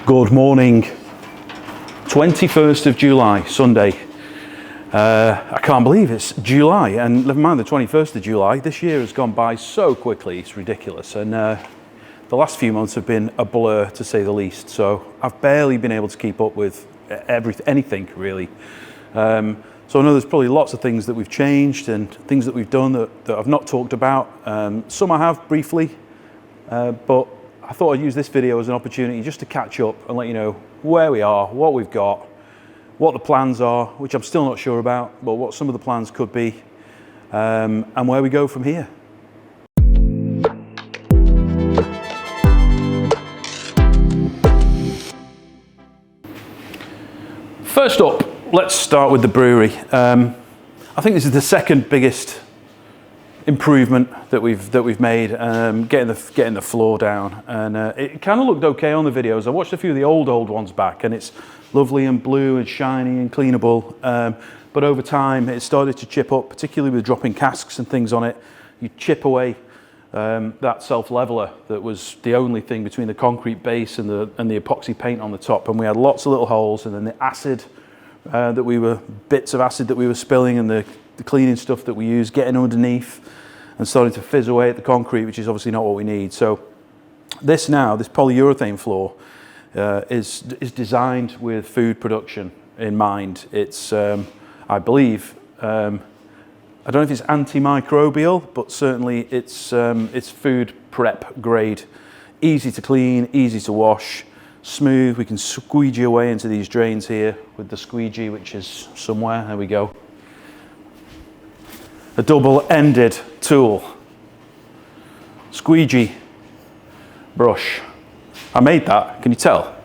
Good morning. 21st of July, Sunday. I can't believe it's July, and never mind the 21st of July. This year has gone by so quickly, it's ridiculous. And the last few months have been a blur, to say the least. So I've barely been able to keep up with anything really. So I know there's probably lots of things that we've changed and things that we've done that I've not talked about. Some I have briefly, but I thought I'd use this video as an opportunity just to catch up and let you know where we are, what we've got, what the plans are, which I'm still not sure about, but what some of the plans could be, and where we go from here. First up, let's start with the brewery. I think this is the second biggest improvement that we've made, getting the floor down, and it kind of looked okay on the videos. I watched a few of the old ones back, and it's lovely and blue and shiny and cleanable. But over time, it started to chip up, particularly with dropping casks and things on it. You chip away that self-leveler that was the only thing between the concrete base and the epoxy paint on the top, and we had lots of little holes, and then the acid bits of acid that we were spilling, and the cleaning stuff that we use getting underneath and starting to fizz away at the concrete, which is obviously not what we need. So this polyurethane floor is designed with food production in mind. It's I believe I don't know if it's antimicrobial, but certainly it's food prep grade, easy to clean, easy to wash, smooth. We can squeegee away into these drains here with the squeegee, which is somewhere. There we go. A double-ended tool, squeegee brush. I made that, can you tell?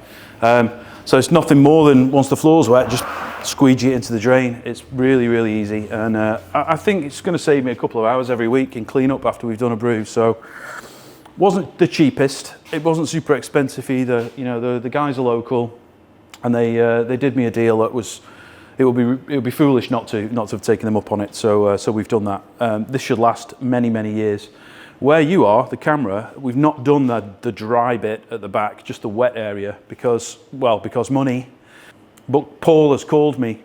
So it's nothing more than, once the floor's wet, just squeegee it into the drain. It's really easy, and I think it's going to save me a couple of hours every week in cleanup after we've done a brew. So wasn't the cheapest, it wasn't super expensive either. You know, the guys are local, and they did me a deal that was, it would be foolish not to have taken them up on it. So we've done that. This should last many years. Where you are, the camera, we've not done the dry bit at the back, just the wet area, because money. But Paul has called me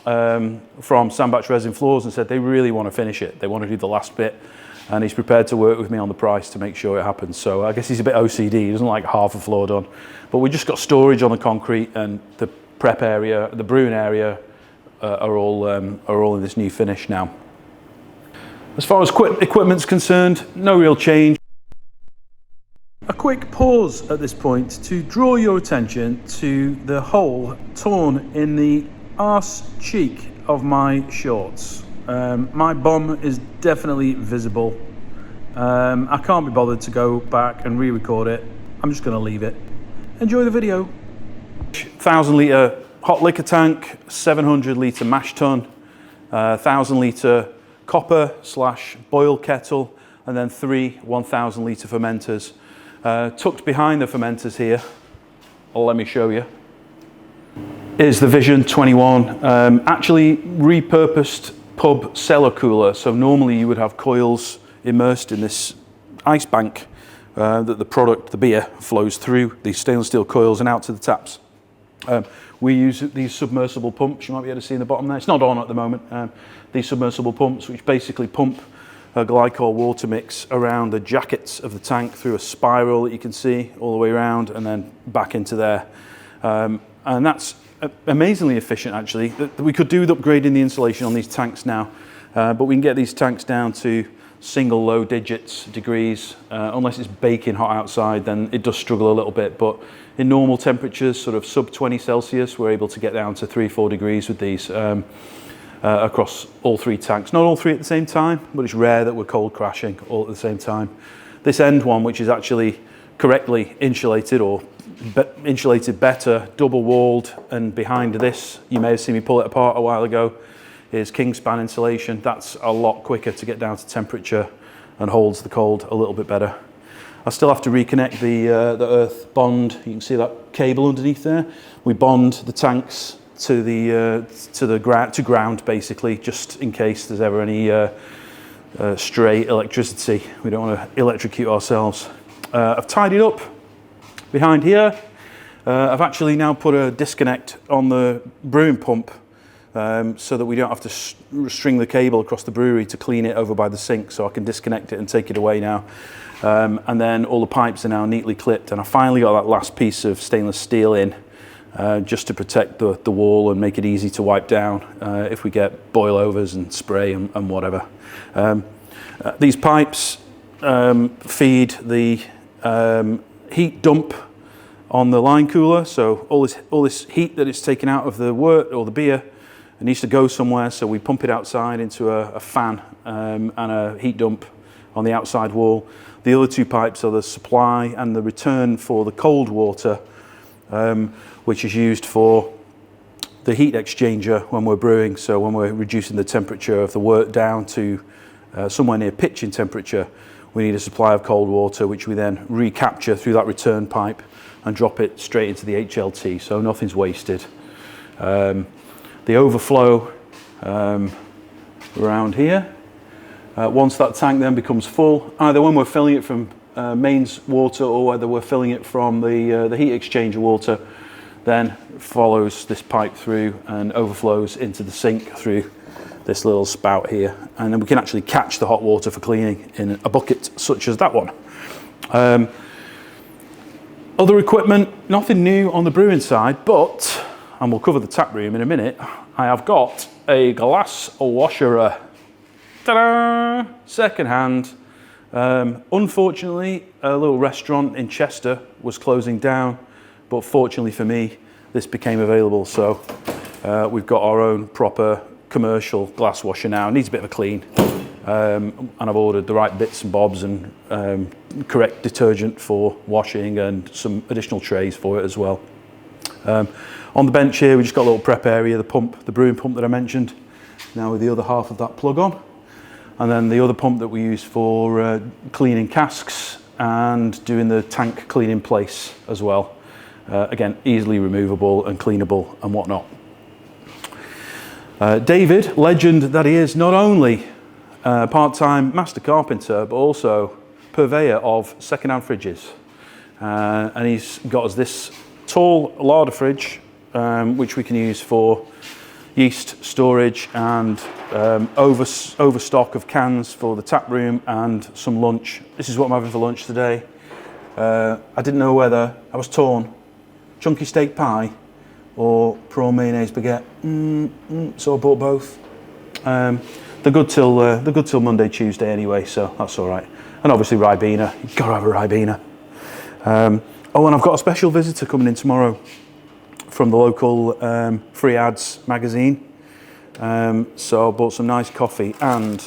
from Sandbach Resin Floors and said they really want to finish it. They want to do the last bit, and he's prepared to work with me on the price to make sure it happens. So I guess he's a bit OCD. He doesn't like half a floor done. But we just got storage on the concrete, and the prep area, the brewing area, are all in this new finish now. As far as equipment's concerned, no real change. A quick pause at this point to draw your attention to the hole torn in the arse cheek of my shorts. My bum is definitely visible. I can't be bothered to go back and re-record it. I'm just going to leave it. Enjoy the video. 1,000 litre hot liquor tank, 700 litre mash tun, 1,000 litre copper / boil kettle, and then 3 1,000 litre fermenters. Tucked behind the fermenters here, let me show you, is the Vision 21, actually repurposed pub cellar cooler. So normally you would have coils immersed in this ice bank that the beer flows through, these stainless steel coils, and out to the taps. We use these submersible pumps. You might be able to see in the bottom there. It's not on at the moment. These submersible pumps, which basically pump a glycol water mix around the jackets of the tank through a spiral that you can see all the way around, and then back into there. And that's amazingly efficient, actually. We could do with upgrading the insulation on these tanks now, but we can get these tanks down to single low digits degrees. Unless it's baking hot outside, then it does struggle a little bit. But in normal temperatures, sort of sub 20 Celsius, we're able to get down to 3-4 degrees with these across all 3 tanks. Not all 3 at the same time, but it's rare that we're cold crashing all at the same time. This end one, which is actually correctly insulated, or insulated better, double walled, and behind this, you may have seen me pull it apart a while ago, is Kingspan insulation. That's a lot quicker to get down to temperature and holds the cold a little bit better. I still have to reconnect the earth bond. You can see that cable underneath there. We bond the tanks to ground basically, just in case there's ever any stray electricity. We don't want to electrocute ourselves. I've tidied up behind here. I've actually now put a disconnect on the brewing pump so that we don't have to string the cable across the brewery to clean it over by the sink, so I can disconnect it and take it away now. And then all the pipes are now neatly clipped, and I finally got that last piece of stainless steel in just to protect the wall and make it easy to wipe down if we get boilovers and spray and whatever. These pipes feed the heat dump on the line cooler, so all this heat that is taken out of the wort or the beer, it needs to go somewhere, so we pump it outside into a fan and a heat dump on the outside wall. The other two pipes are the supply and the return for the cold water, which is used for the heat exchanger when we're brewing. So when we're reducing the temperature of the wort down to somewhere near pitching temperature, we need a supply of cold water, which we then recapture through that return pipe and drop it straight into the HLT, so nothing's wasted. The overflow around here, once that tank then becomes full, either when we're filling it from mains water or whether we're filling it from the heat exchanger water, then follows this pipe through and overflows into the sink through this little spout here, and then we can actually catch the hot water for cleaning in a bucket such as that one. Other equipment, nothing new on the brewing side, but, and we'll cover the tap room in a minute, I have got a glass washer. Ta-da! Second hand. Unfortunately, a little restaurant in Chester was closing down, but fortunately for me, this became available. So we've got our own proper commercial glass washer now. It needs a bit of a clean. And I've ordered the right bits and bobs and correct detergent for washing and some additional trays for it as well. On the bench here, we just got a little prep area, the pump, the brewing pump that I mentioned, now with the other half of that plug on. And then the other pump that we use for cleaning casks and doing the tank clean in place as well. Again, easily removable and cleanable and whatnot. David, legend that he is, not only part-time master carpenter, but also purveyor of second-hand fridges. And he's got us this tall larder fridge, which we can use for yeast storage and overstock of cans for the tap room and some lunch. This is what I'm having for lunch today. I didn't know whether, I was torn, chunky steak pie or prawn mayonnaise baguette, so I bought both. They're good till Monday, Tuesday anyway, so that's all right. And obviously Ribena, you've got to have a Ribena. Oh, and I've got a special visitor coming in tomorrow from the local Free Ads magazine. So I bought some nice coffee, and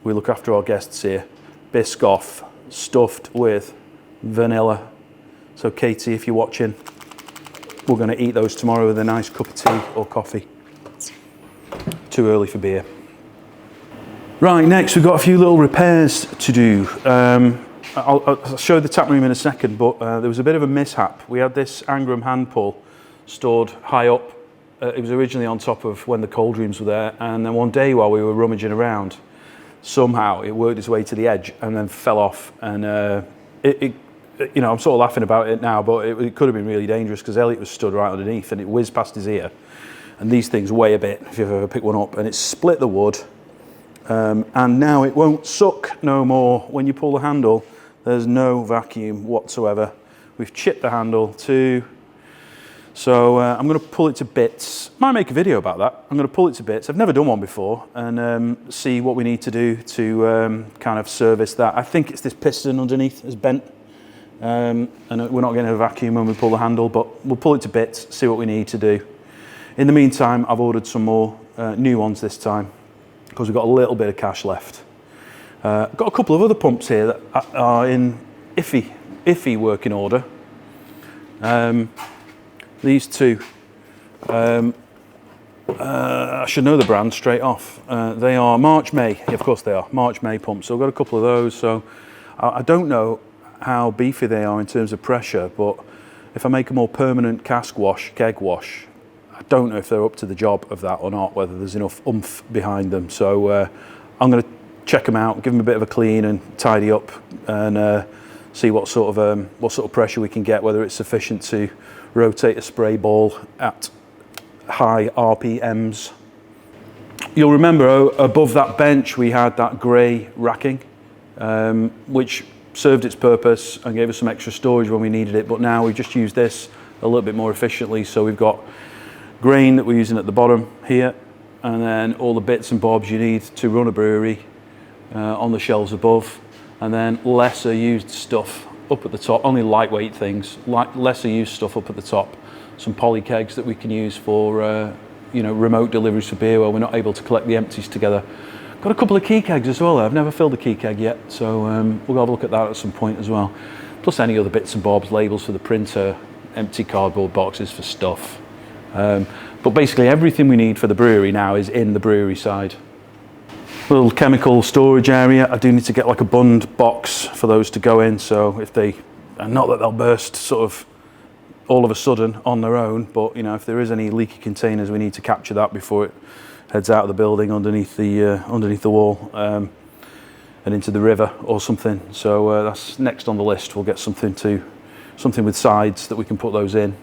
we look after our guests here. Biscoff stuffed with vanilla. So Katie, if you're watching, we're going to eat those tomorrow with a nice cup of tea or coffee. Too early for beer. Right, next we've got a few little repairs to do. I'll show the tap room in a second, but there was a bit of a mishap. We had this Angram hand pull stored high up. It was originally on top of when the cold rooms were there, and then one day while we were rummaging around, somehow it worked its way to the edge and then fell off. And you know, I'm sort of laughing about it now, but it could have been really dangerous because Elliot was stood right underneath and it whizzed past his ear. And these things weigh a bit if you've ever picked one up, and it split the wood. And now it won't suck no more when you pull the handle. There's no vacuum whatsoever. We've chipped the handle too. So I'm going to pull it to bits. Might make a video about that. I'm going to pull it to bits. I've never done one before, and see what we need to do to kind of service that. I think it's this piston underneath is bent, and we're not getting a vacuum when we pull the handle, but we'll pull it to bits, see what we need to do. In the meantime, I've ordered some more new ones this time because we've got a little bit of cash left. Got a couple of other pumps here that are in iffy working order. These two, I should know the brand straight off. They are March May. Yeah, of course they are March May pumps. So I've got a couple of those. So I don't know how beefy they are in terms of pressure, but if I make a more permanent cask wash, keg wash, I don't know if they're up to the job of that or not, whether there's enough oomph behind them. So I'm going to check them out, give them a bit of a clean and tidy up, and see what sort of pressure we can get, whether it's sufficient to rotate a spray ball at high RPMs. You'll remember above that bench we had that grey racking, which served its purpose and gave us some extra storage when we needed it, but now we've just used this a little bit more efficiently. So we've got grain that we're using at the bottom here, and then all the bits and bobs you need to run a brewery on the shelves above, and then lesser used stuff up at the top, only lightweight things, lesser used stuff up at the top, some poly kegs that we can use for remote deliveries for beer where we're not able to collect the empties together. Got a couple of key kegs as well. I've never filled a key keg yet, so we'll have a look at that at some point as well. Plus any other bits and bobs, labels for the printer, empty cardboard boxes for stuff. But basically everything we need for the brewery now is in the brewery side. Little chemical storage area. I do need to get like a bund box for those to go in, so if they, and not that they'll burst sort of all of a sudden on their own, but if there is any leaky containers, we need to capture that before it heads out of the building underneath the wall and into the river or something. So that's next on the list. We'll get something with sides that we can put those in.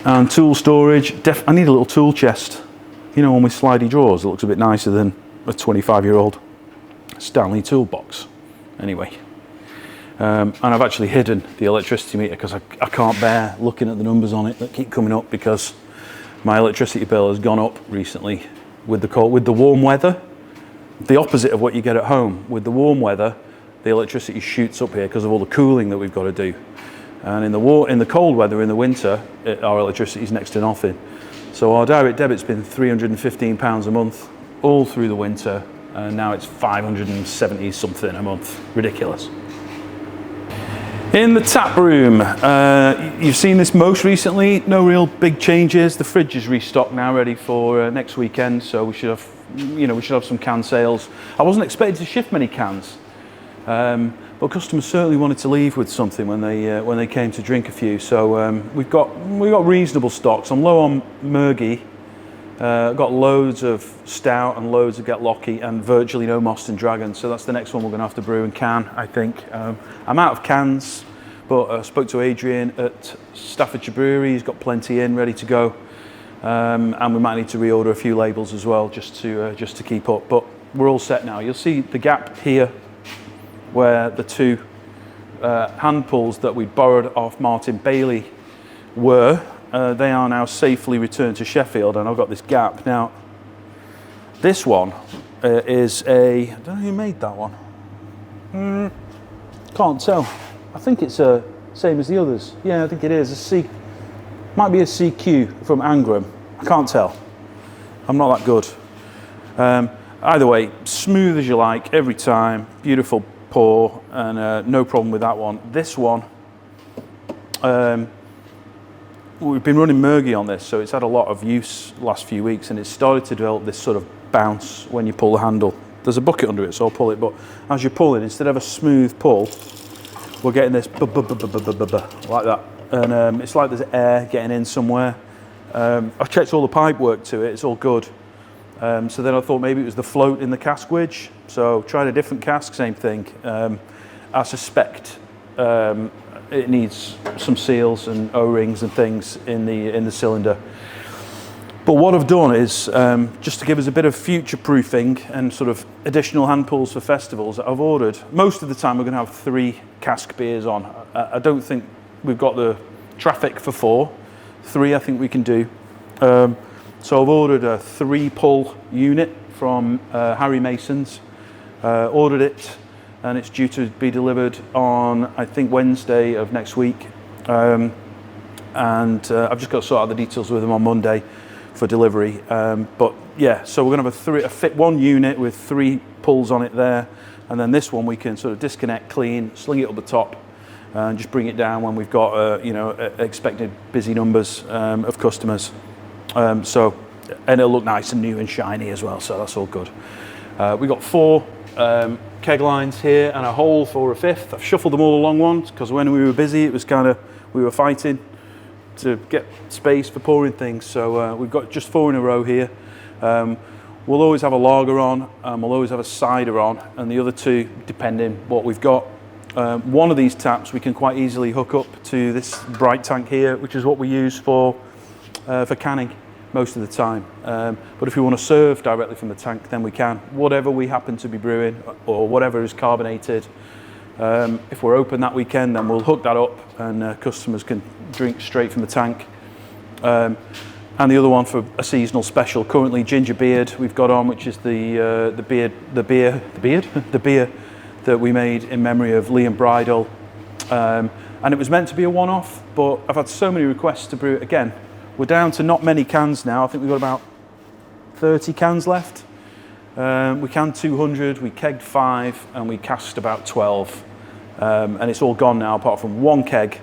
And tool storage. I need a little tool chest. One with slidey drawers. It looks a bit nicer than a 25-year-old Stanley toolbox. Anyway. And I've actually hidden the electricity meter because I can't bear looking at the numbers on it that keep coming up, because my electricity bill has gone up recently with the warm weather. The opposite of what you get at home. With the warm weather, the electricity shoots up here because of all the cooling that we've got to do. And in the cold weather, in the winter, our electricity is next to nothing. So our direct debit's been £315 a month all through the winter, and now it's 570 something a month. Ridiculous. In the tap room, you've seen this most recently. No real big changes. The fridge is restocked now, ready for next weekend. So we should have some can sales. I wasn't expecting to shift many cans, but customers certainly wanted to leave with something when they came to drink a few. So we've got reasonable stocks. I'm low on Murgy. I've got loads of Stout and loads of Get Locky and virtually no Moss and Dragon. So that's the next one we're going to have to brew and can, I think. I'm out of cans, but I spoke to Adrian at Staffordshire Brewery. He's got plenty in, ready to go. And we might need to reorder a few labels as well, just to keep up. But we're all set now. You'll see the gap here where the two hand pulls that we borrowed off Martin Bailey were. They are now safely returned to Sheffield, and I've got this gap. Now, this one is I don't know who made that one. Can't tell. I think it's same as the others. Yeah, I think it is. Might be a CQ from Angram. I can't tell. I'm not that good. Either way, smooth as you like every time. Beautiful pour, and no problem with that one. This one, we've been running Murgy on this, so it's had a lot of use the last few weeks, and it's started to develop this sort of bounce when you pull the handle. There's a bucket under it, so I'll pull it, but as you're pulling, instead of a smooth pull, we're getting this like that, and it's like there's air getting in somewhere. I've checked all the pipe work to it, it's all good. So then I thought maybe it was the float in the cask wedge, so tried a different cask, same thing. I suspect it needs some seals and O-rings and things in the cylinder. But what I've done is, just to give us a bit of future proofing and sort of additional hand pulls for festivals, I've ordered, most of the time we're going to have 3 cask beers on. I don't think we've got the traffic for 4. 3 I think we can do. So I've ordered a 3-pull unit from Harry Mason's, ordered it, and it's due to be delivered on, I think, Wednesday of next week. And I've just got to sort out the details with them on Monday for delivery. But yeah, so we're going to have a one unit with 3 pulls on it there, and then this one we can sort of disconnect, clean, sling it up the top, and just bring it down when we've got expected busy numbers of customers. And it'll look nice and new and shiny as well, so that's all good. We've got 4 keg lines here and a hole for a 5th. I've shuffled them all along once because when we were busy, it was we were fighting to get space for pouring things. So we've got just 4 in a row here. We'll always have a lager on, we'll always have a cider on, and the other two, depending what we've got. One of these taps we can quite easily hook up to this bright tank here, which is what we use for canning most of the time. But if we want to serve directly from the tank, then we can. Whatever we happen to be brewing, or whatever is carbonated, if we're open that weekend, then we'll hook that up and customers can drink straight from the tank. And the other one for a seasonal special, currently Ginger Beard we've got on, which is the beer that we made in memory of Liam Bridle. And it was meant to be a one-off, but I've had so many requests to brew it again. We're down to not many cans now. I think we've got about 30 cans left. We canned 200, we kegged 5, and we cast about 12. And it's all gone now, apart from one keg,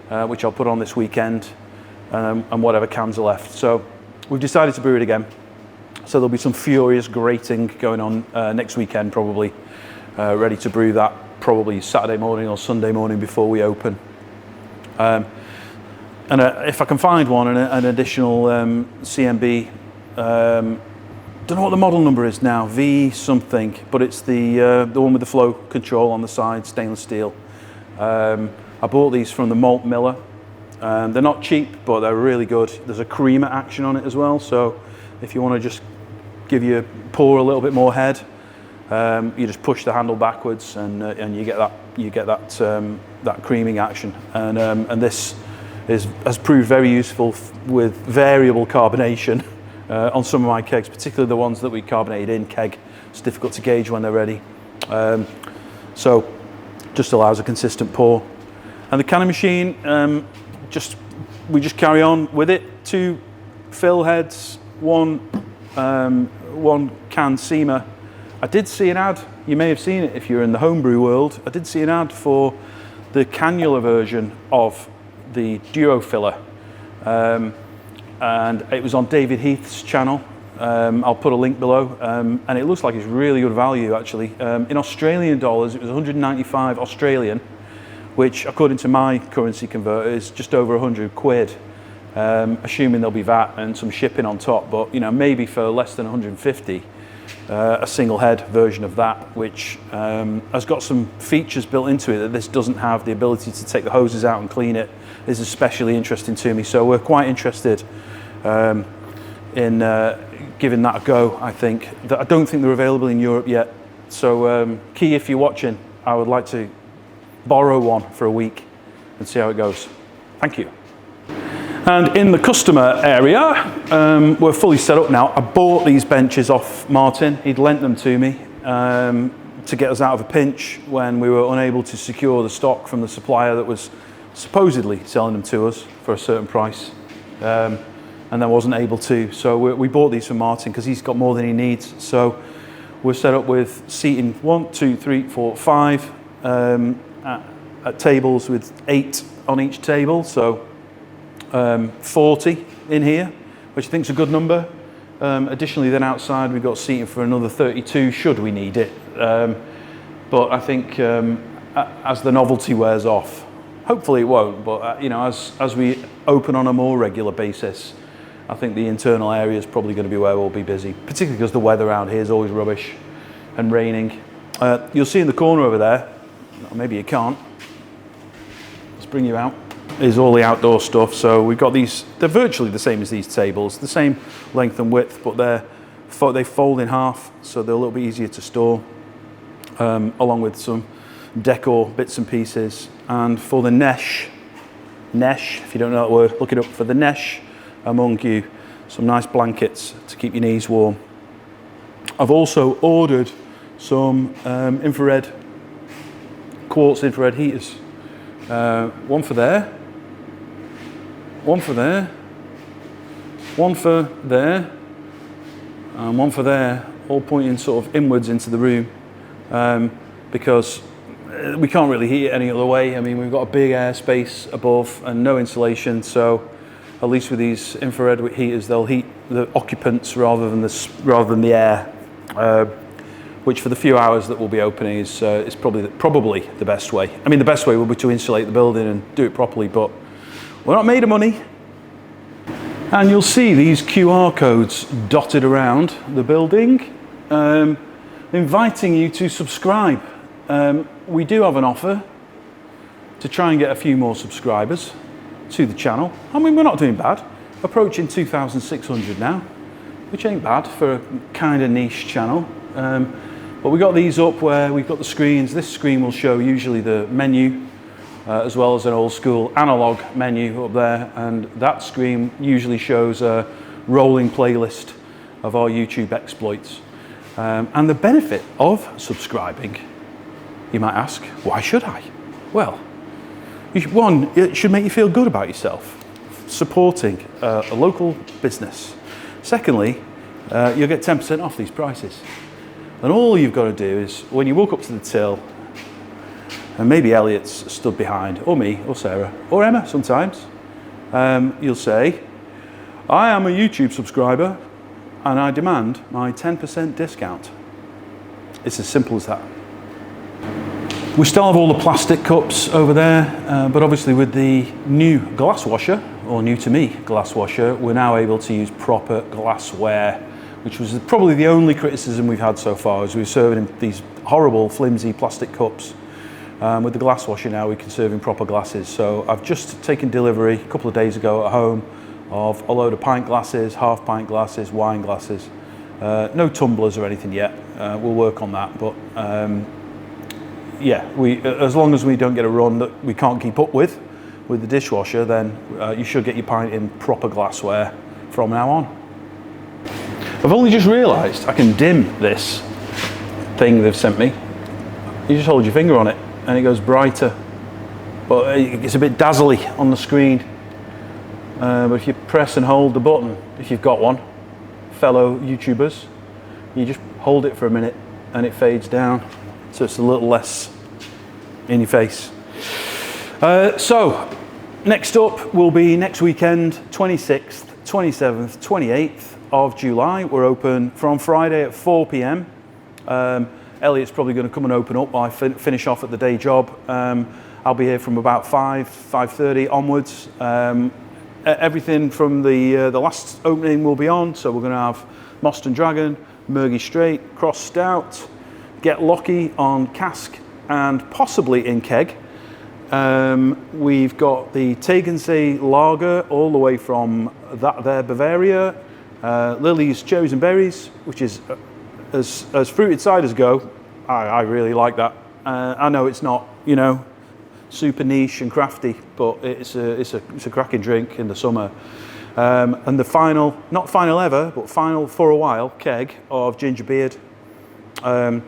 which I'll put on this weekend, and whatever cans are left. So we've decided to brew it again. So there'll be some furious grating going on next weekend, probably. Ready to brew that probably Saturday morning or Sunday morning before we open. And if I can find one, an additional CMB, don't know what the model number is now, V something, but it's the one with the flow control on the side, stainless steel. I bought these from the malt miller. They're not cheap, but they're really good. There's a creamer action on it as well, so if you want to just give your pour a little bit more head, you just push the handle backwards, and you get that creaming action. And this has proved very useful with variable carbonation on some of my kegs, particularly the ones that we carbonated in keg. It's difficult to gauge when they're ready. So just allows a consistent pour. And the canning machine, we just carry on with it. 2 fill heads, one can seamer. I did see an ad, you may have seen it if you're in the homebrew world. I did see an ad for the Cannular version of the duo filler. And it was on David Heath's channel. I'll put a link below. And it looks like it's really good value, actually. In Australian dollars, it was 195 Australian, which according to my currency converter is just over 100 quid. Assuming there'll be VAT and some shipping on top, but maybe for less than 150. A single head version of that, which has got some features built into it that this doesn't have. The ability to take the hoses out and clean it is especially interesting to me. So we're quite interested in giving that a go. I don't think they're available in Europe yet. So Key, if you're watching, I would like to borrow one for a week and see how it goes. Thank you. And in the customer area, we're fully set up now. I bought these benches off Martin. He'd lent them to me to get us out of a pinch when we were unable to secure the stock from the supplier that was supposedly selling them to us for a certain price, and then wasn't able to. So we bought these from Martin because he's got more than he needs. So we're set up with seating 1, 2, 3, 4, 5 at tables with 8 on each table. So 40 in here, which I think is a good number. Additionally, then outside we've got seating for another 32 should we need it. But I think as the novelty wears off, hopefully it won't, but as we open on a more regular basis, I think the internal area is probably going to be where we'll be busy, particularly because the weather around here is always rubbish and raining. You'll see in the corner over there, or maybe you can't, let's bring you out, is all the outdoor stuff. So we've got these, they're virtually the same as these tables, the same length and width, but they fold in half, so they're a little bit easier to store, along with some decor bits and pieces. And for the nesh, if you don't know that word, look it up. For the nesh among you, some nice blankets to keep your knees warm. I've also ordered some quartz infrared heaters. One for there, one for there, one for there, and one for there, all pointing sort of inwards into the room, because we can't really heat it any other way. I mean, we've got a big airspace above and no insulation, so at least with these infrared heaters, they'll heat the occupants rather than the air, which for the few hours that we'll be opening is probably the best way. I mean, the best way will be to insulate the building and do it properly, but we're not made of money. And you'll see these QR codes dotted around the building, inviting you to subscribe. We do have an offer to try and get a few more subscribers to the channel. I mean, we're not doing bad, approaching 2,600 now, which ain't bad for a kind of niche channel. But we got these up where we've got the screens. This screen will show usually the menu, as well as an old school analog menu up there, and that screen usually shows a rolling playlist of our YouTube exploits. And the benefit of subscribing, you might ask, why should I? Well, one, it should make you feel good about yourself, supporting a local business. Secondly, you'll get 10% off these prices. And all you've got to do is, when you walk up to the till, and maybe Elliot's stood behind, or me, or Sarah, or Emma sometimes, you'll say, I am a YouTube subscriber and I demand my 10% discount. It's as simple as that. We still have all the plastic cups over there, but obviously with the new glass washer, or new to me glass washer, we're now able to use proper glassware, which was probably the only criticism we've had so far, is we were serving in these horrible flimsy plastic cups. With the glass washer now, we can serve in proper glasses. So I've just taken delivery a couple of days ago at home of a load of pint glasses, half pint glasses, wine glasses. No tumblers or anything yet. We'll work on that, but yeah, as long as we don't get a run that we can't keep up with the dishwasher, then you should get your pint in proper glassware from now on. I've only just realised I can dim this thing they've sent me. You just hold your finger on it and it goes brighter, but it's a bit dazzly on the screen. But if you press and hold the button, if you've got one, fellow YouTubers, you just hold it for a minute and it fades down, so it's a little less in your face. So next up will be next weekend, 26th, 27th, 28th of July. We're open from Friday at 4 p.m. Elliot's probably going to come and open up while I finish off at the day job. I'll be here from about 5:30 onwards. Everything from the last opening will be on, so we're going to have Most and Dragon, Murgy Straight, Cross Stout, Get Lucky on cask and possibly in keg. We've got the Tegernsee Lager all the way from that there Bavaria, Lily's Cherries and Berries, which is as fruited ciders go. I really like that. I know it's not, you know, super niche and crafty, but it's a cracking drink in the summer. And the final, not final ever, but final for a while, keg of Ginger Beard. And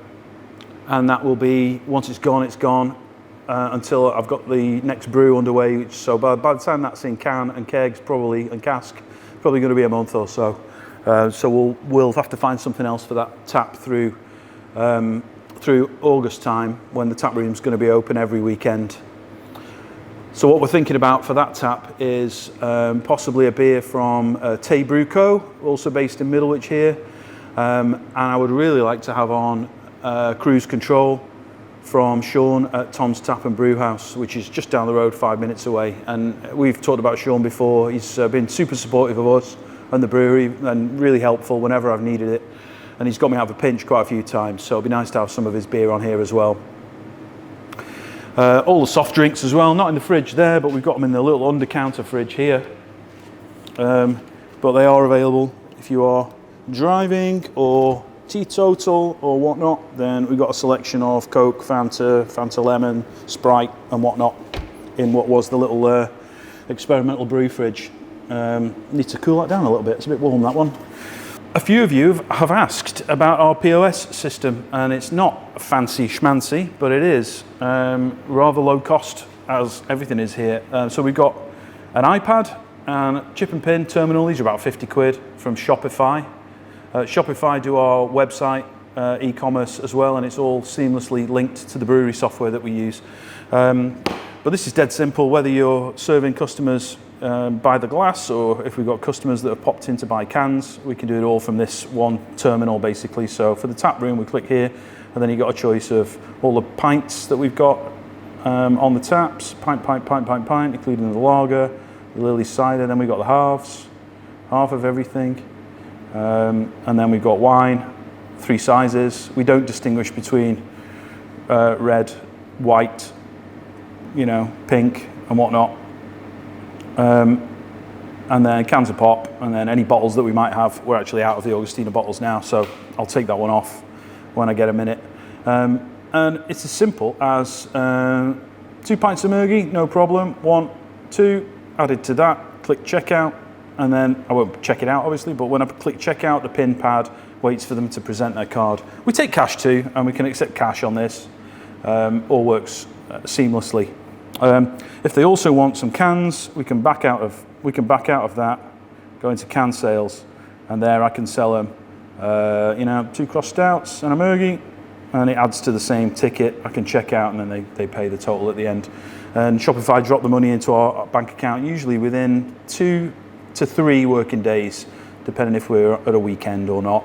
that will be, once it's gone, until I've got the next brew underway. So by the time that's in can and kegs, probably, and cask, probably going to be a month or so. So we'll have to find something else for that tap through August time, when the tap room's going to be open every weekend. So what we're thinking about for that tap is possibly a beer from Taproom Co, also based in Middlewich here. And I would really like to have on Cruise Control from Sean at Tom's Tap and Brew House, which is just down the road, 5 minutes away. And we've talked about Sean before. He's been super supportive of us and the brewery, and really helpful whenever I've needed it. And he's got me out of a pinch quite a few times, so it'd be nice to have some of his beer on here as well. All the soft drinks as well, not in the fridge there, but we've got them in the little under-counter fridge here. But they are available if you are driving or teetotal or whatnot. Then we've got a selection of Coke, Fanta Lemon, Sprite and whatnot in what was the little experimental brew fridge. Need to cool that down a little bit, it's a bit warm, that one. A few of you have asked about our POS system, and it's not fancy schmancy, but it is rather low cost, as everything is here. So we've got an iPad and chip and pin terminal. These are about 50 quid from Shopify. Shopify do our website e-commerce as well, and it's all seamlessly linked to the brewery software that we use. But this is dead simple, whether you're serving customers by the glass, or if we've got customers that have popped in to buy cans, we can do it all from this one terminal basically. So for the tap room, we click here, and then you've got a choice of all the pints that we've got on the taps, pint, including the lager, the Lily cider. Then we've got the halves, half of everything. And then we've got wine, 3 sizes. We don't distinguish between red, white, pink and whatnot. And then cans of pop, and then any bottles that we might have. We're actually out of the Augustina bottles now, so I'll take that one off when I get a minute. And it's as simple as 2 pints of Mergy, no problem. 1, 2, added to that, click checkout, and then I won't check it out obviously, but when I click checkout, the PIN pad waits for them to present their card. We take cash too, and we can accept cash on this. All works seamlessly. If they also want some cans, we can back out of that, go into can sales, and there I can sell them 2 cross stouts and a Mergy, and it adds to the same ticket. I can check out, and then they pay the total at the end. And Shopify drop the money into our bank account usually within 2 to 3 working days, depending if we're at a weekend or not.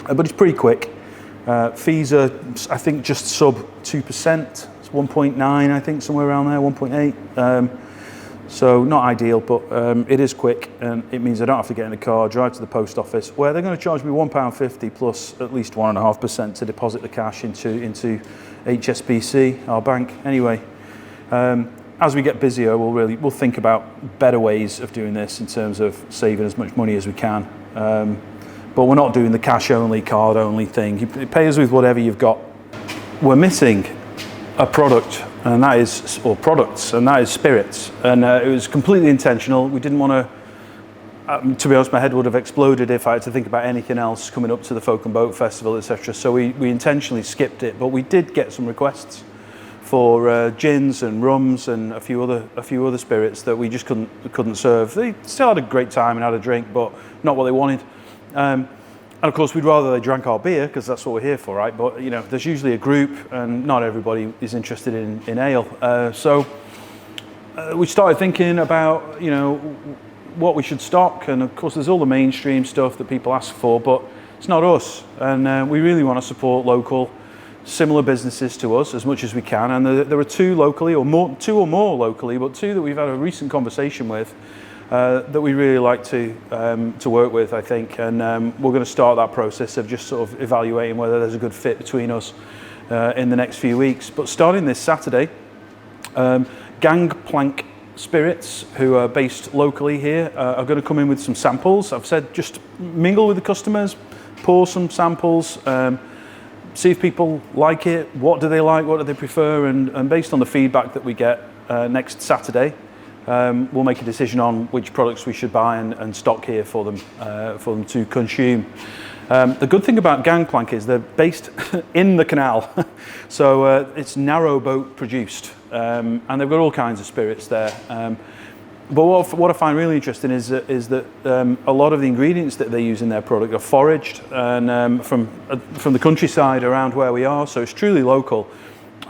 But it's pretty quick. Fees are, I think, just sub 2%. It's 1.9, I think, somewhere around there, 1.8. So not ideal, but it is quick, and it means I don't have to get in the car, drive to the post office, where they're going to charge me £1.50 plus at least 1.5% to deposit the cash into HSBC, our bank. Anyway, as we get busier, we'll think about better ways of doing this in terms of saving as much money as we can. But we're not doing the cash only, card only thing. You pay us with whatever you've got. We're missing a product, and that is, or products, and that is spirits. And it was completely intentional. We didn't want to be honest, my head would have exploded if I had to think about anything else coming up to the Folk and Boat Festival, etc. So we intentionally skipped it, but we did get some requests for gins and rums and a few other spirits that we just couldn't serve. They still had a great time and had a drink, but not what they wanted. And of course, we'd rather they drank our beer, because that's what we're here for, right? But there's usually a group, and not everybody is interested in ale. So we started thinking about what we should stock, and of course, there's all the mainstream stuff that people ask for, but it's not us. And we really want to support local, similar businesses to us as much as we can. And there are 2 locally, or more, 2 or more locally, but 2 that we've had a recent conversation with. That we really like to work with, I think, and we're going to start that process of just sort of evaluating whether there's a good fit between us in the next few weeks. But starting this Saturday, Gangplank Spirits, who are based locally here, are going to come in with some samples. I've said just mingle with the customers, pour some samples, see if people like it, what do they like, what do they prefer, and based on the feedback that we get next Saturday, we'll make a decision on which products we should buy and stock here for them to consume. The good thing about Gangplank is they're based in the canal, so it's narrow boat produced, and they've got all kinds of spirits there. But what I find really interesting is that a lot of the ingredients that they use in their product are foraged and from the countryside around where we are, so it's truly local.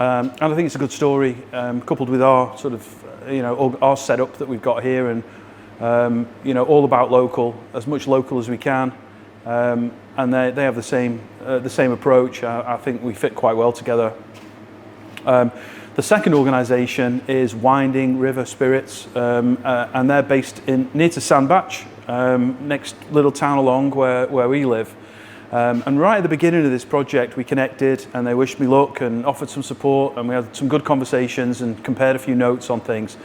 And I think it's a good story, coupled with our sort of our setup that we've got here, and all about local, as much local as we can, and they have the same approach. I think we fit quite well together. The second organisation is Winding River Spirits, and they're based near to Sandbach, next little town along where we live. And right at the beginning of this project, we connected, and they wished me luck and offered some support, and we had some good conversations and compared a few notes on things.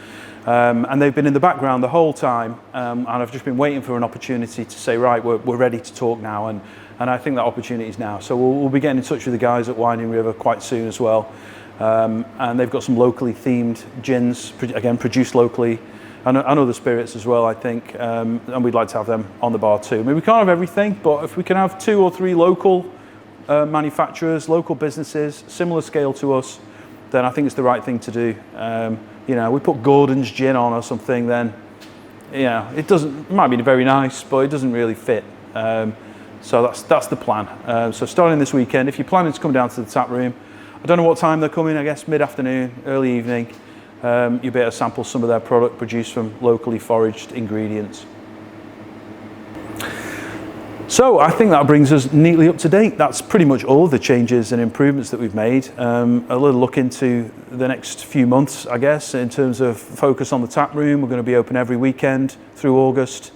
And they've been in the background the whole time, and I've just been waiting for an opportunity to say, right, we're ready to talk now, and I think that opportunity is now. So we'll be getting in touch with the guys at Winding River quite soon as well. And they've got some locally themed gins, again, produced locally, and other spirits as well, I think, and we'd like to have them on the bar too. I mean, we can't have everything, but if we can have 2 or 3 local manufacturers, local businesses, similar scale to us, then I think it's the right thing to do. We put Gordon's gin on or something, then it might be very nice, but it doesn't really fit. So that's the plan. So starting this weekend, if you're planning to come down to the tap room, I don't know what time they're coming, I guess mid-afternoon, early evening. You'll be able to sample some of their product produced from locally foraged ingredients. So I think that brings us neatly up to date. That's pretty much all of the changes and improvements that we've made. A little look into the next few months, I guess, in terms of focus on the tap room. We're going to be open every weekend through August.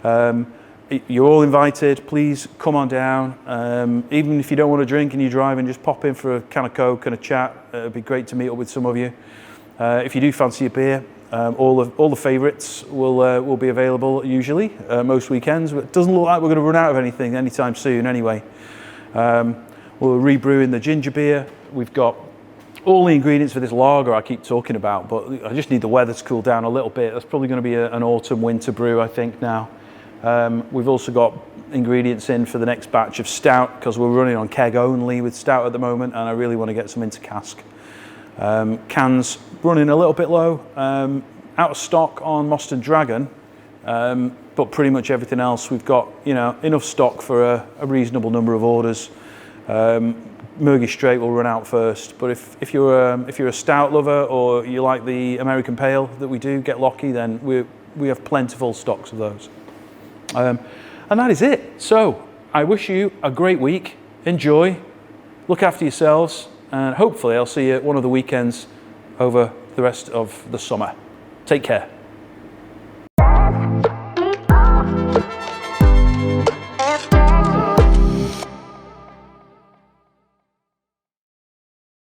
You're all invited. Please come on down. Even if you don't want to drink and you're driving, just pop in for a can of Coke and a chat. It'd be great to meet up with some of you. If you do fancy a beer, all the favourites will be available usually most weekends. But it doesn't look like we're going to run out of anything anytime soon. Anyway, we're rebrewing the ginger beer. We've got all the ingredients for this lager I keep talking about, but I just need the weather to cool down a little bit. That's probably going to be an autumn-winter brew, I think now. We've also got ingredients in for the next batch of stout because we're running on keg only with stout at the moment, and I really want to get some into cask. Cans running a little bit low, out of stock on Most and Dragon, but pretty much everything else we've got, enough stock for a reasonable number of orders. Murgy Straight will run out first, but if you're a stout lover or you like the American Pale that we do, get Lockie, then we have plentiful stocks of those. And that is it. So I wish you a great week. Enjoy, look after yourselves, and hopefully I'll see you at one of the weekends over the rest of the summer. Take care.